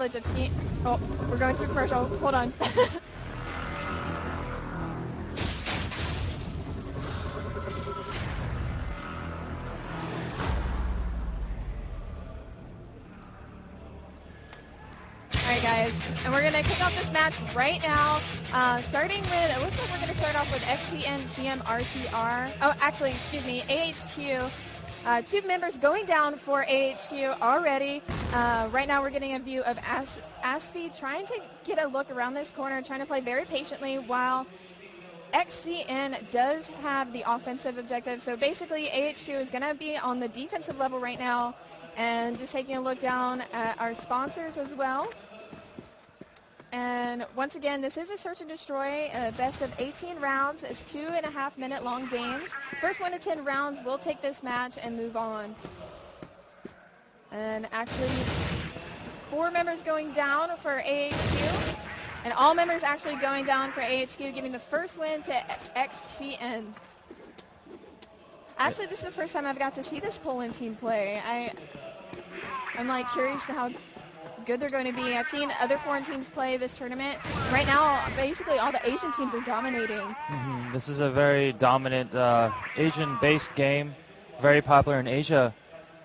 Of seeing. Oh, we're going to commercial. Hold on. Alright guys, and we're going to kick off this match right now, starting with, it looks like we're going to start off with Xcn CM RtR, oh actually, excuse me, AHQ, two members going down for AHQ already. Right now we're getting a view of Asfi trying to get a look around this corner, trying to play very patiently while Xcn does have the offensive objective. So basically AHQ is going to be on the defensive level right now, and just taking a look down at our sponsors as well. And once again, this is a search and destroy, best of 18 rounds. It's 2.5 minute long games. First 1 to 10 rounds will take this match and move on. And actually, 4 members going down for AHQ. And all members actually going down for AHQ, giving the first win to Xcn. Actually, this is the first time I've got to see this Poland team play. I'm like curious to how good they're going to be. I've seen other foreign teams play this tournament. Right now, basically all the Asian teams are dominating. This is a very dominant Asian-based game, very popular in Asia.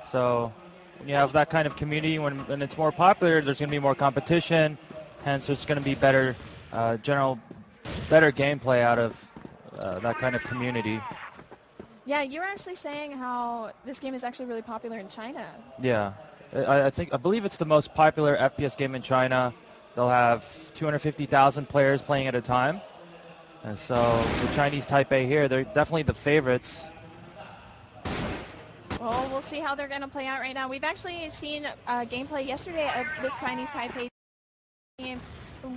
So when you have that kind of community, when it's more popular, there's going to be more competition. Hence, there's going to be better gameplay out of that kind of community. Yeah, you were actually saying how this game is actually really popular in China. Yeah. I believe it's the most popular FPS game in China. They'll have 250,000 players playing at a time. And so the Chinese Taipei here, they're definitely the favorites. Well, we'll see how they're going to play out right now. We've actually seen gameplay yesterday of this Chinese Taipei team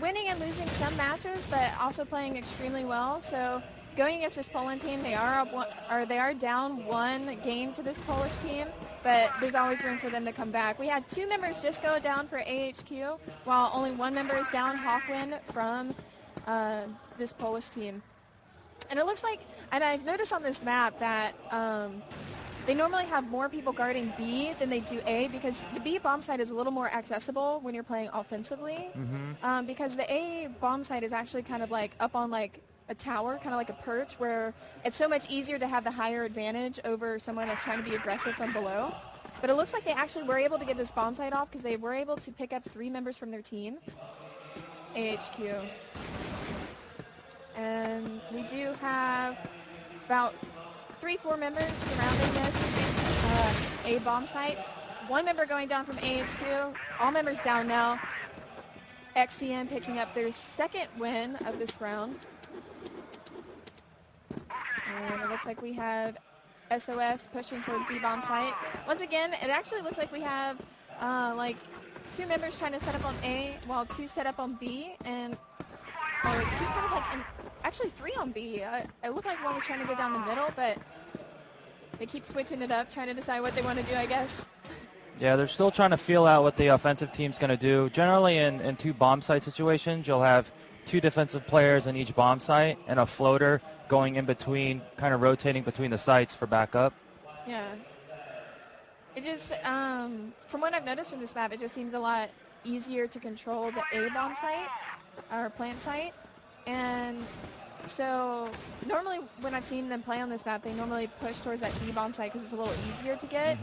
winning and losing some matches, but also playing extremely well. So going against this Poland team, they are down 1 game to this Polish team, but there's always room for them to come back. We had 2 members just go down for AHQ, while only 1 member is down, Hawkwin, from this Polish team. And it looks like, and I've noticed on this map that they normally have more people guarding B than they do A, because the B bomb site is a little more accessible when you're playing offensively, because the A bomb site is actually kind of like up on like a tower, kind of like a perch, where it's so much easier to have the higher advantage over someone that's trying to be aggressive from below. But it looks like they actually were able to get this bomb site off because they were able to pick up 3 members from their team, AHQ. And we do have about 3-4 members surrounding this A bomb site. 1 member going down from AHQ. All members down now. Xcn picking up their 2nd win of this round. And it looks like we have SOS pushing towards B bomb site. Once again, it actually looks like we have like 2 members trying to set up on A, while 2 set up on B, and or 2 kind of like, actually 3 on B. It looked like 1 was trying to go down the middle, but they keep switching it up, trying to decide what they want to do, I guess. Yeah, they're still trying to feel out what the offensive team's going to do. Generally, in 2 bomb site situations, you'll have 2 defensive players in each bomb site and a floater going in between, kind of rotating between the sites for backup. Yeah. It just, from what I've noticed from this map, it just seems a lot easier to control the A bomb site, or plant site. And so normally when I've seen them play on this map, they normally push towards that B bomb site because it's a little easier to get.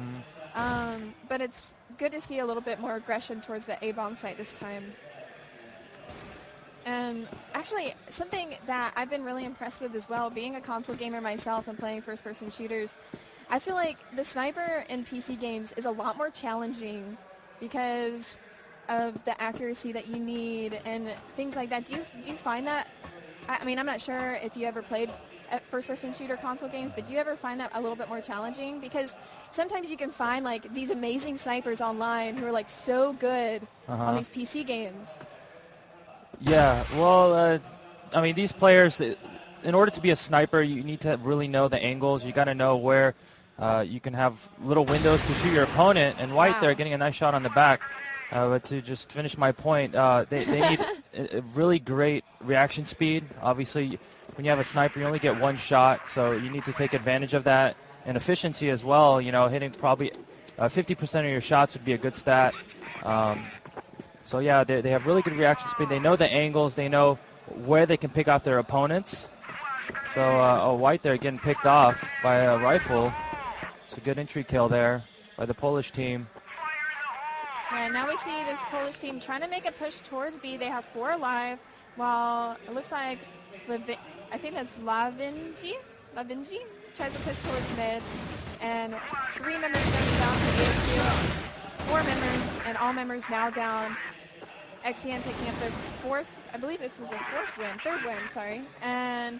But it's good to see a little bit more aggression towards the A bomb site this time. And actually, something that I've been really impressed with as well, being a console gamer myself and playing first-person shooters, I feel like the sniper in PC games is a lot more challenging because of the accuracy that you need and things like that. Do you find that? I mean, I'm not sure if you ever played first-person shooter console games, but do you ever find that a little bit more challenging? Because sometimes you can find like these amazing snipers online who are like so good on these PC games. Yeah, well, I mean, these players, in order to be a sniper, you need to really know the angles. You got to know where you can have little windows to shoot your opponent. And White there getting a nice shot on the back. But to just finish my point, they need a really great reaction speed. Obviously, when you have a sniper, you only get 1 shot, so you need to take advantage of that. And efficiency as well, you know, hitting probably 50% of your shots would be a good stat. So yeah, they have really good reaction speed. They know the angles. They know where they can pick off their opponents. So White there getting picked off by a rifle. It's a good entry kill there by the Polish team. Yeah, now we see this Polish team trying to make a push towards B. They have 4 alive, while it looks like I think that's Lavinji tries to push towards mid, and 3 members going down to AQ, 4 members, and all members now down. Xcn picking up their 4th, I believe this is their 3rd win, sorry. And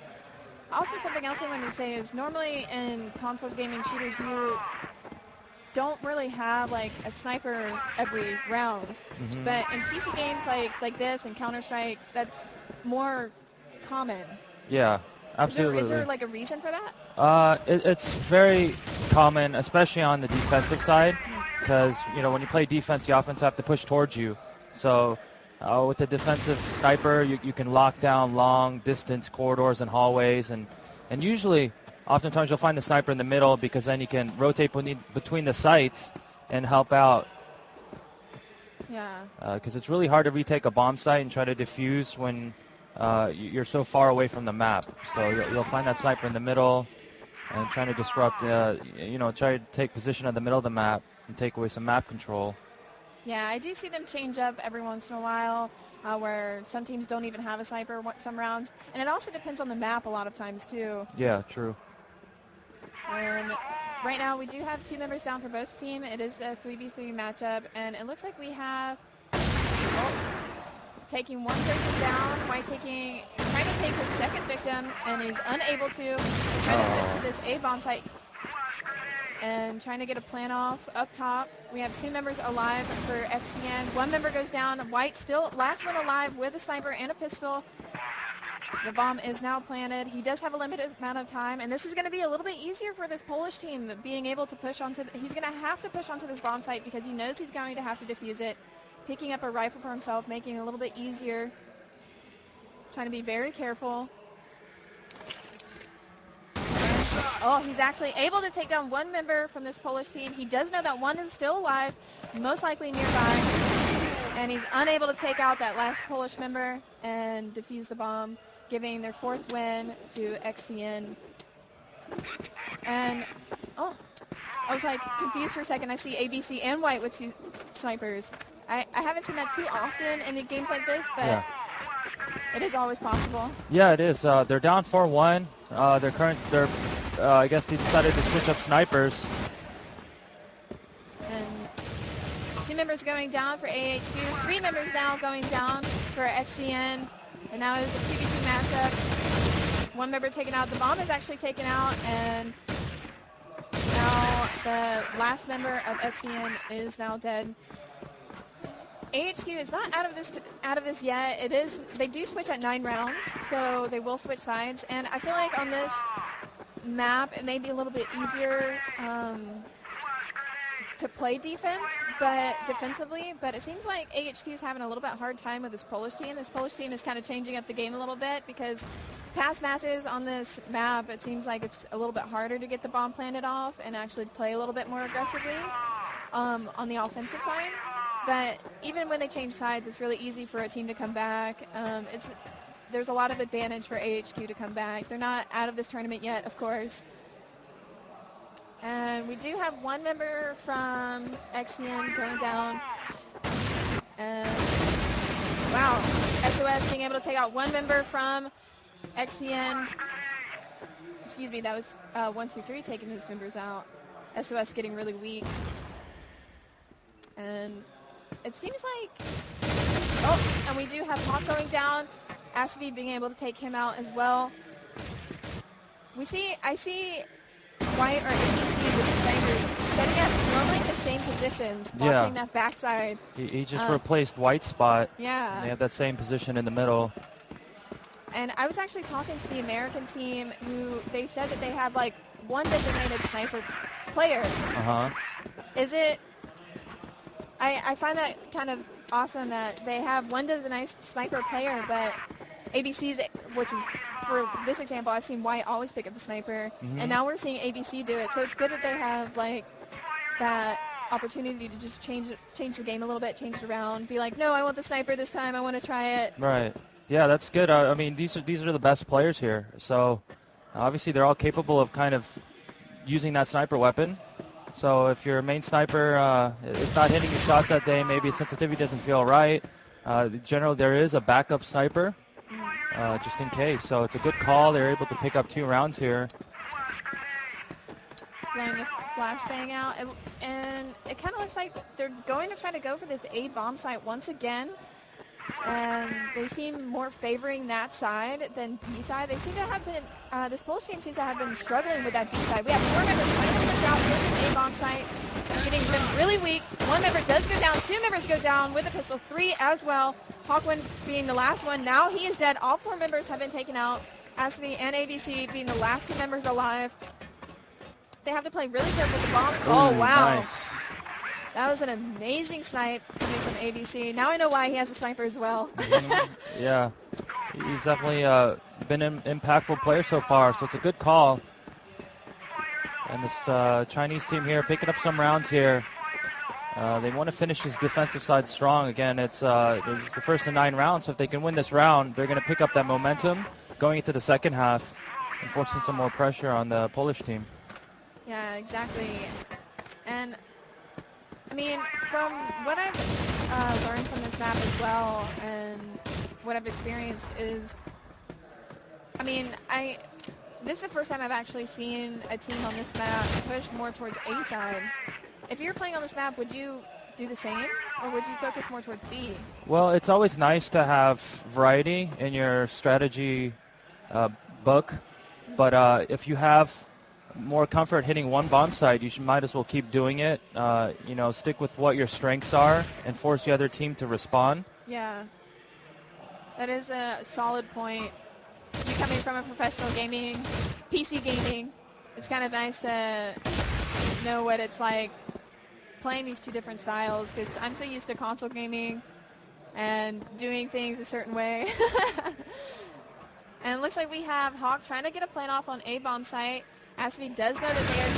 also something else I wanted to say is normally in console gaming shooters you don't really have like a sniper every round, but in PC games like this and Counter-Strike, that's more common. Yeah, absolutely. Is there like a reason for that? It's very common, especially on the defensive side, because when you play defense, the offense have to push towards you. So with the defensive sniper, you can lock down long distance corridors and hallways, and usually, oftentimes you'll find the sniper in the middle because then you can rotate between the sites and help out. Yeah. Because it's really hard to retake a bomb site and try to defuse when you're so far away from the map. So you'll find that sniper in the middle and trying to disrupt, try to take position in the middle of the map and take away some map control. Yeah, I do see them change up every once in a while where some teams don't even have a sniper some rounds. And it also depends on the map a lot of times, too. Yeah, true. And right now we do have 2 members down for both teams. It is a 3v3 matchup, and it looks like we have taking one person down, White trying to take his 2nd victim, and he's unable to. Trying to push to this A bomb site and trying to get a plan off up top. We have 2 members alive for Xcn. 1 member goes down. White still last one alive with a sniper and a pistol. The bomb is now planted. He does have a limited amount of time, and this is going to be a little bit easier for this Polish team, being able to push onto. He's going to have to push onto this bomb site because he knows he's going to have to defuse it. Picking up a rifle for himself, making it a little bit easier. Trying to be very careful. Oh, he's actually able to take down 1 member from this Polish team. He does know that 1 is still alive, most likely nearby, and he's unable to take out that last Polish member and defuse the bomb, giving their 4th win to Xcn. And, I was like confused for a second. I see ABC and White with 2 snipers. I haven't seen that too often in games like this, but yeah. It is always possible. Yeah, it is. They're down 4-1. I guess they decided to switch up snipers. And 2 members going down for AHQ. 3 members now going down for Xcn. And now it is a 2v2 matchup. 1 member taken out. The bomb is actually taken out, and now the last member of Xcn is now dead. AHQ is not out of this yet. It is. They do switch at 9 rounds, so they will switch sides. And I feel like on this map, it may be a little bit easier to play defensively, but it seems like AHQ is having a little bit hard time with this Polish team. This Polish team is kind of changing up the game a little bit because past matches on this map, it seems like it's a little bit harder to get the bomb planted off and actually play a little bit more aggressively on the offensive side. But even when they change sides, it's really easy for a team to come back. There's a lot of advantage for AHQ to come back. They're not out of this tournament yet, of course. And we do have 1 member from Xcn going down. And wow, SOS being able to take out 1 member from Xcn. Excuse me, that was 1-2-3 taking his members out. SOS getting really weak. And it seems like, and we do have Hawk going down. Asavi being able to take him out as well. I see White or ABC with the snipers setting up normally the same positions, watching that backside. He just replaced White's spot. Yeah. They have that same position in the middle. And I was actually talking to the American team who they said that they have like 1 designated sniper player. Is it? I find that kind of awesome that they have 1 designated sniper player, but ABC's, which is, for this example, I've seen White always pick up the sniper, and now we're seeing ABC do it. So it's good that they have like that opportunity to just change the game a little bit, change it around, be like, no, I want the sniper this time, I want to try it. Right. Yeah, that's good. I mean, these are the best players here. So obviously they're all capable of kind of using that sniper weapon. So if your main sniper is not hitting your shots that day, maybe sensitivity doesn't feel right, generally there is a backup sniper just in case. So it's a good call. They're able to pick up 2 rounds here. Blowing the flashbang out, and it kind of looks like they're going to try to go for this A bomb site once again, and they seem more favoring that side than B side. They seem to have been, this Polish team seems to have been struggling with that B side. We have 4 members trying to push out with an A bomb site, getting them really weak. 1 member does go down, 2 members go down with a pistol, 3 as well. Hawkwind being the last one. Now he is dead. All 4 members have been taken out. Asby and ABC being the last 2 members alive. They have to play really careful with the bomb. Oh, wow. Nice. That was an amazing snipe coming from ABC. Now I know why he has a sniper as well. Yeah. He's definitely been an impactful player so far, so it's a good call. And this Chinese team here picking up some rounds here. They want to finish this defensive side strong. Again, it's the first of 9 rounds, so if they can win this round, they're going to pick up that momentum going into the second half and forcing some more pressure on the Polish team. Yeah, exactly. And, I mean, from what I've learned from this map as well and what I've experienced is, I mean, this is the first time I've actually seen a team on this map push more towards A side. If you're playing on this map, would you do the same, or would you focus more towards B? Well, it's always nice to have variety in your strategy book, but if you have more comfort hitting one bomb site, you might as well keep doing it. Stick with what your strengths are and force the other team to respond. Yeah, that is a solid point. You coming from a professional gaming, PC gaming, it's kind of nice to know what it's like playing these 2 different styles, because I'm so used to console gaming and doing things a certain way. And it looks like we have Hawk trying to get a plant off on A bomb site. Asby does know that they are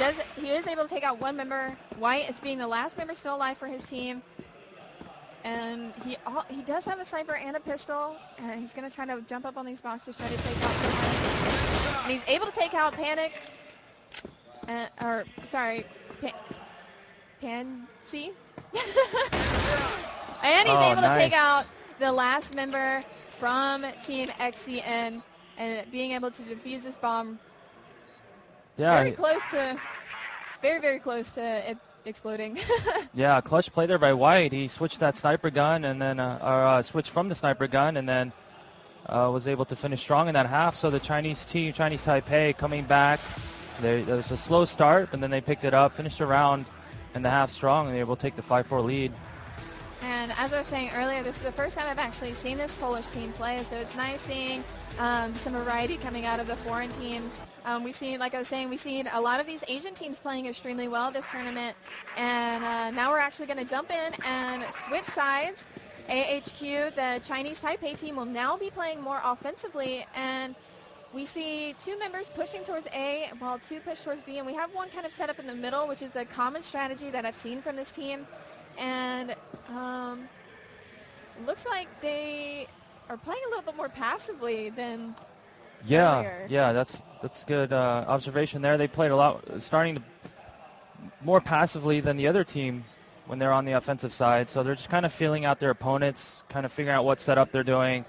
here. He is able to take out 1 member. White is being the last member still alive for his team. And he does have a sniper and a pistol. And he's going to try to jump up on these boxes, try to take out someone. And he's able to take out Panic. Pansy. And he's able to take out the last member from Team Xcn. And being able to defuse this bomb. Yeah. Very, very close to it exploding. Yeah, clutch play there by White. He switched that sniper gun and then switched from the sniper gun and then was able to finish strong in that half. So the Chinese team, Chinese Taipei, coming back. There was a slow start, but then they picked it up, finished the round in the half strong, and they were able to take the 5-4 lead. And as I was saying earlier, this is the first time I've actually seen this Polish team play, so it's nice seeing some variety coming out of the foreign teams. We've seen, like I was saying, we've seen a lot of these Asian teams playing extremely well this tournament, and now we're actually going to jump in and switch sides. AHQ, the Chinese Taipei team, will now be playing more offensively, and we see 2 members pushing towards A, while 2 push towards B, and we have 1 kind of set up in the middle, which is a common strategy that I've seen from this team. And looks like they are playing a little bit more passively than earlier. Yeah, that's good observation there. They played starting to more passively than the other team when they're on the offensive side. So they're just kind of feeling out their opponents, kind of figuring out what setup they're doing.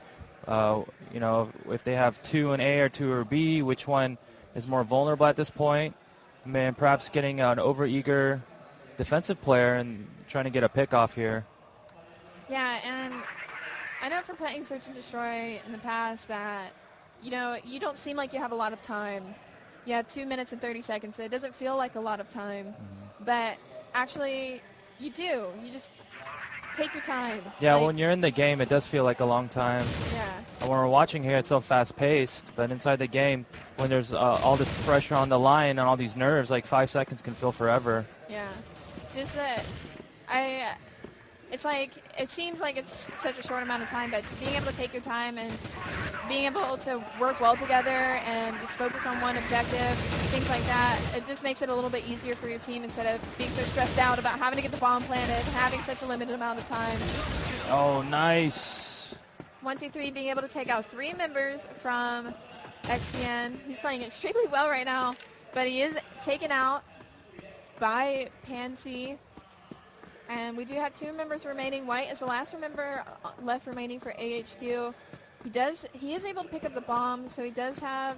If they have 2 in A or 2 or B, which one is more vulnerable at this point. And perhaps getting an overeager defensive player and trying to get a pick off here. Yeah, and I know from playing Search and Destroy in the past that, you don't seem like you have a lot of time. You have 2 minutes and 30 seconds. So it doesn't feel like a lot of time. Mm-hmm. But actually, you do. You just take your time. Yeah, when you're in the game, it does feel like a long time. Yeah. And when we're watching here, it's so fast-paced. But inside the game, when there's all this pressure on the line and all these nerves, like 5 seconds can feel forever. Yeah. Just it's like, it seems like it's such a short amount of time, but being able to take your time and being able to work well together and just focus on one objective, things like that, it just makes it a little bit easier for your team instead of being so stressed out about having to get the bomb planted, having such a limited amount of time. Oh, nice. 123 being able to take out 3 members from Xcn. He's playing extremely well right now, but he is taken out by Pansy. And we do have 2 members remaining. White is the last member left remaining for AHQ. He is able to pick up the bomb, so he does have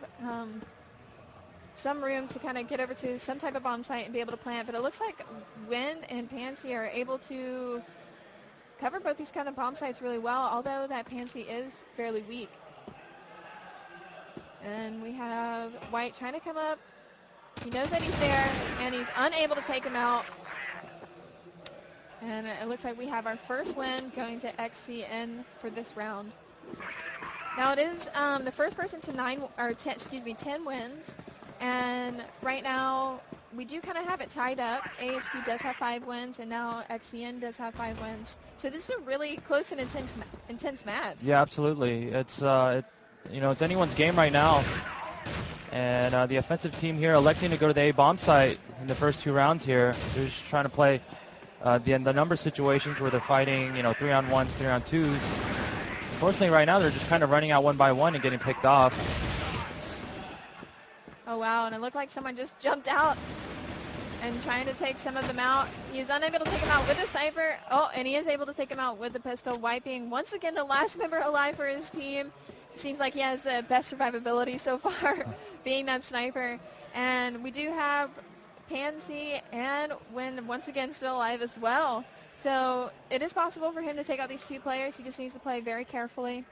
some room to kind of get over to some type of bomb site and be able to plant. But it looks like Win and Pansy are able to cover both these kind of bomb sites really well, although that Pansy is fairly weak. And we have White trying to come up. He knows that he's there, and he's unable to take him out. And it looks like we have our first win going to Xcn for this round. Now it is the first person to 10 wins. And right now we do kind of have it tied up. AHQ does have 5 wins, and now Xcn does have 5 wins. So this is a really close and intense match. Yeah, absolutely. It's it's anyone's game right now. And the offensive team here electing to go to the A bomb site in the first 2 rounds here. They're just trying to play the number of situations where they're fighting, 3-on-1s, 3-on-2s. Unfortunately, right now they're just kind of running out one by one and getting picked off. Oh, wow, and it looked like someone just jumped out and trying to take some of them out. He's unable to take him out with the sniper. Oh, and he is able to take him out with the pistol, wiping once again the last member alive for his team. Seems like he has the best survivability so far, being that sniper. And we do have Pansy and Win once again still alive as well. So it is possible for him to take out these 2 players. He just needs to play very carefully,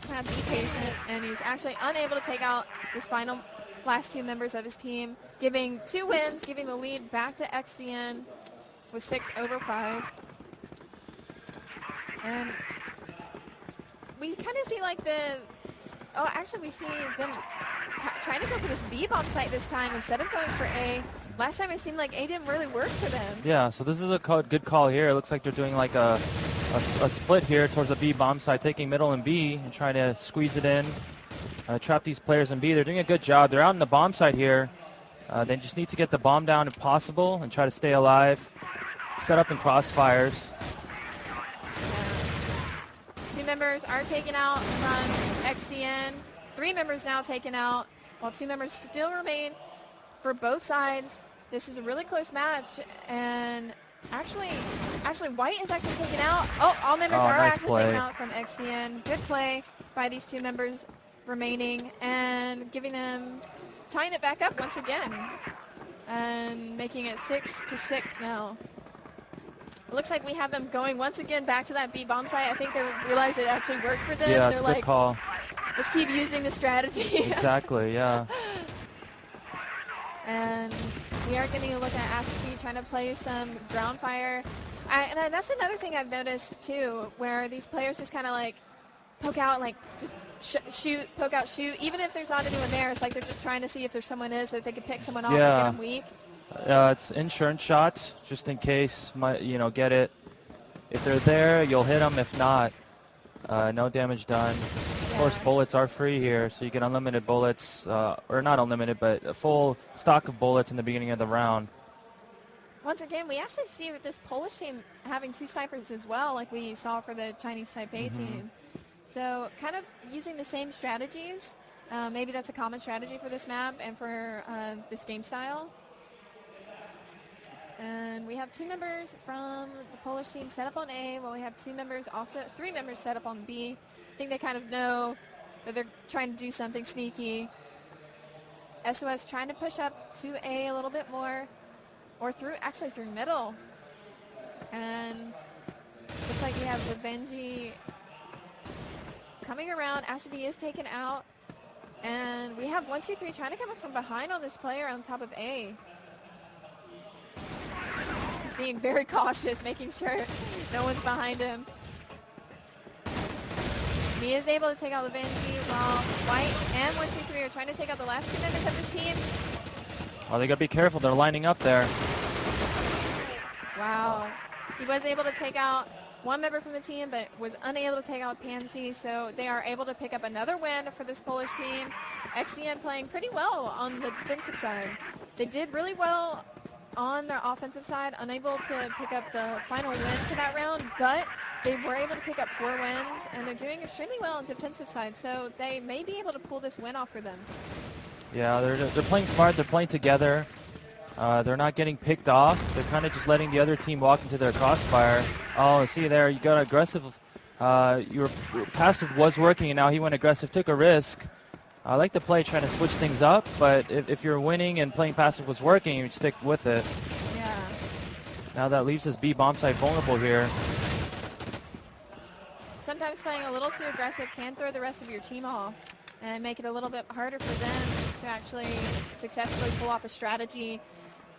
be patient, and he's actually unable to take out this last 2 members of his team, giving 2 wins, giving the lead back to Xcn with 6/5. And we kind of see like we see them trying to go for this B bomb site this time instead of going for A. Last time it seemed like A didn't really work for them. Yeah, so this is a good call here. It looks like they're doing like a split here towards the B bomb site, taking middle and B and trying to squeeze it in, trap these players in B. They're doing a good job. They're out in the bomb site here. They just need to get the bomb down if possible and try to stay alive, set up in crossfires. 2 members are taken out from Xcn. 3 members now taken out, while 2 members still remain for both sides. This is a really close match, and actually White is actually taken out. Oh, all members are nice actually play. taken out from Xcn. Good play by these 2 members remaining, and tying it back up once again, and making it 6-6 now. It looks like we have them going once again back to that B bomb site. I think they realized it actually worked for them. Yeah, They're it's a good call. Let's keep using the strategy. Exactly, yeah. And we are getting a look at Aspie trying to play some ground fire. And that's another thing I've noticed too, where these players just kind of like poke out, like just shoot, poke out, shoot. Even if there's not anyone there, it's like they're just trying to see if there's someone so that they can pick someone off and get them weak. It's insurance shots, just in case, get it. If they're there, you'll hit them. If not, no damage done. Of course, bullets are free here, so you get unlimited bullets, or not unlimited, but a full stock of bullets in the beginning of the round. Once again, we actually see with this Polish team having 2 snipers as well, like we saw for the Chinese Taipei team. So kind of using the same strategies. Maybe that's a common strategy for this map and for this game style. And we have 2 members from the Polish team set up on A, while we have 3 members set up on B. I think they kind of know that they're trying to do something sneaky. SOS trying to push up to A a little bit more, or through middle. And looks like we have Benji coming around. Asabi is taken out. And we have 123 trying to come up from behind on this player on top of A. He's being very cautious, making sure no one's behind him. He is able to take out the Benji, while White and 123 are trying to take out the last 2 members of his team. Oh, they got to be careful. They're lining up there. Wow. He was able to take out one member from the team, but was unable to take out Pansy, so they are able to pick up another win for this Polish team. Xcn playing pretty well on the defensive side. They did really well on their offensive side, unable to pick up the final win for that round, but they were able to pick up 4 wins, and they're doing extremely well on the defensive side, so they may be able to pull this win off for them. Yeah, they're playing smart. They're playing together. They're not getting picked off. They're kind of just letting the other team walk into their crossfire. Oh, see there, you got aggressive. Your passive was working, and now he went aggressive, took a risk. I like the play trying to switch things up, but if you're winning and playing passive was working, you'd stick with it. Yeah. Now that leaves this B bomb site vulnerable here. Sometimes playing a little too aggressive can throw the rest of your team off and make it a little bit harder for them to actually successfully pull off a strategy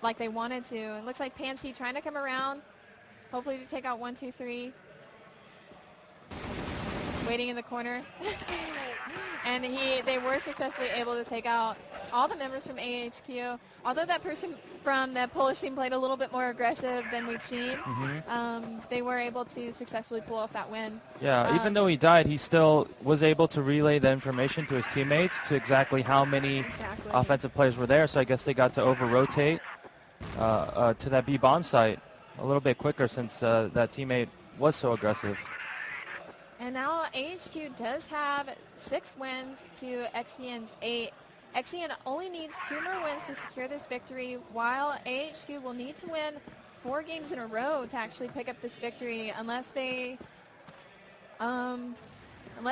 like they wanted to. It looks like Pansy trying to come around, hopefully to take out 1, 2, 3. Waiting in the corner. And they were successfully able to take out all the members from AHQ. Although that person from the Polish team played a little bit more aggressive than we've seen, they were able to successfully pull off that win. Yeah, even though he died, he still was able to relay the information to his teammates to exactly how many offensive players were there. So I guess they got to over-rotate to that B bomb site a little bit quicker since that teammate was so aggressive. And now AHQ does have 6 wins to Xcn's 8. Xcn only needs 2 more wins to secure this victory, while AHQ will need to win 4 games in a row to actually pick up this victory, unless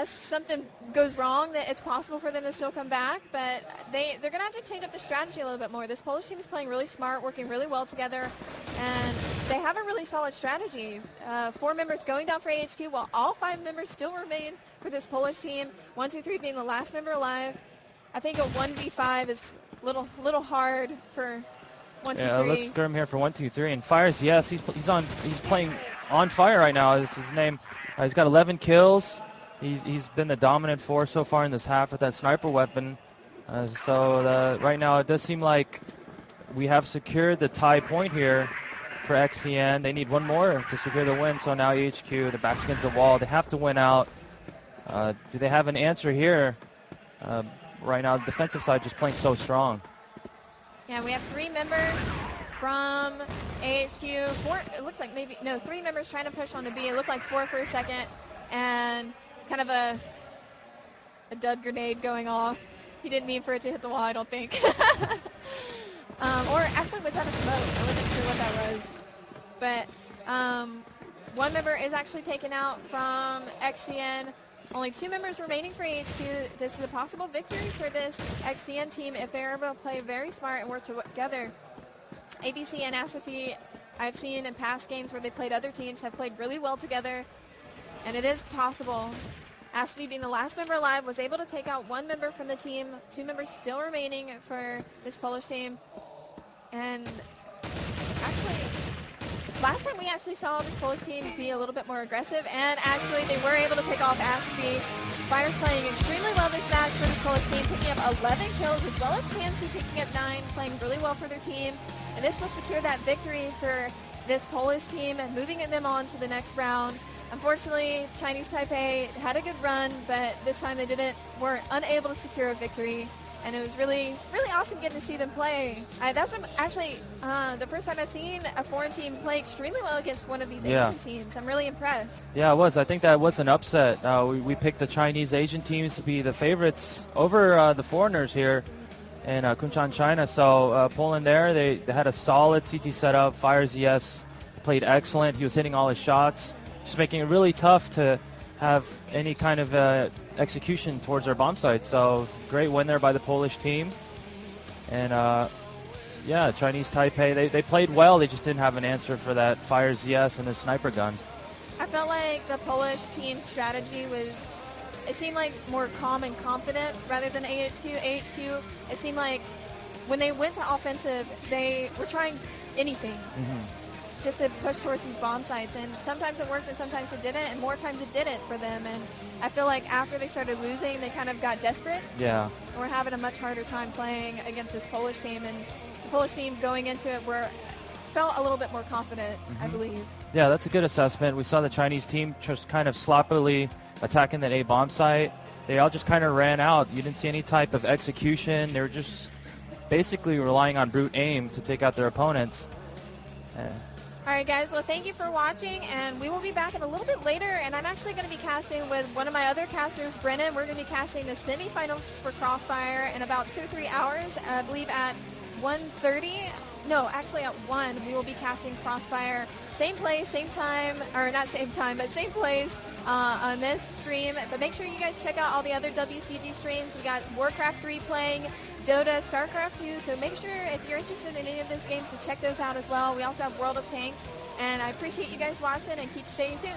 something goes wrong, that it's possible for them to still come back. But they're going to have to change up the strategy a little bit more. This Polish team is playing really smart, working really well together, and they have a really solid strategy. 4 members going down for AHQ, while all 5 members still remain for this Polish team. 1, 2, 3 being the last member alive. I think a 1v5 is a little hard for 1, 2, 3. Yeah, let's get him here for 1, 2, 3. And Fires, yes, he's playing on fire right now. Is his name? He's got 11 kills. He's been the dominant force so far in this half with that sniper weapon. So right now it does seem like we have secured the tie point here for Xcn. They need 1 more to secure the win. So now AHQ, the back's against the wall. They have to win out. Do they have an answer here? Right now, the defensive side just playing so strong. Yeah, we have 3 members from AHQ. 4, it looks like 3 members trying to push on to B. It looked like 4 for a second. And kind of a dud grenade going off. He didn't mean for it to hit the wall, I don't think. Or actually, was that a smoke? I wasn't sure what that was. But 1 member is actually taken out from Xcn. Only 2 members remaining for AHQ. This is a possible victory for this Xcn team if they're able to play very smart and work together. ABC and Asafi, I've seen in past games where they played other teams, have played really well together. And it is possible. Ashley, being the last member alive, was able to take out 1 member from the team. 2 members still remaining for this Polish team. And actually, last time we actually saw this Polish team be a little bit more aggressive, and actually they were able to pick off Ashley. Fire's playing extremely well this match for this Polish team, picking up 11 kills, as well as Pansy picking up 9, playing really well for their team. And this will secure that victory for this Polish team and moving them on to the next round. Unfortunately, Chinese Taipei had a good run, but this time they were unable to secure a victory. And it was really, really awesome getting to see them play. That's actually the first time I've seen a foreign team play extremely well against one of these Asian teams. I'm really impressed. Yeah, it was. I think that was an upset. We picked the Chinese Asian teams to be the favorites over the foreigners here in Kunshan, China. So Poland there, they had a solid CT setup. Fires, yes, played excellent. He was hitting all his shots. Just making it really tough to have any kind of execution towards our bomb site. So great win there by the Polish team. And yeah, Chinese Taipei, they played well. They just didn't have an answer for that Fires yes and the sniper gun. I felt like the Polish team's strategy it seemed like more calm and confident rather than AHQ. AHQ, it seemed like when they went to offensive, they were trying anything. Just to push towards these bomb sites, and sometimes it worked and sometimes it didn't, and more times it didn't for them. And I feel like after they started losing, they kind of got desperate. Yeah. And we're having a much harder time playing against this Polish team, and the Polish team going into it were felt a little bit more confident, I believe. Yeah, that's a good assessment. We saw the Chinese team just kind of sloppily attacking that A bomb site. They all just kind of ran out. You didn't see any type of execution. They were just basically relying on brute aim to take out their opponents. All right, guys. Well, thank you for watching, and we will be back in a little bit later, and I'm actually going to be casting with one of my other casters, Brennan. We're going to be casting the semifinals for Crossfire in about 2 or 3 hours. I believe at 1:30. No, actually at 1, we will be casting Crossfire. Same place, same time, or not same time, but same place on this stream. But make sure you guys check out all the other WCG streams. We got Warcraft 3 playing, Dota, StarCraft 2. So make sure if you're interested in any of those games to check those out as well. We also have World of Tanks. And I appreciate you guys watching and keep staying tuned.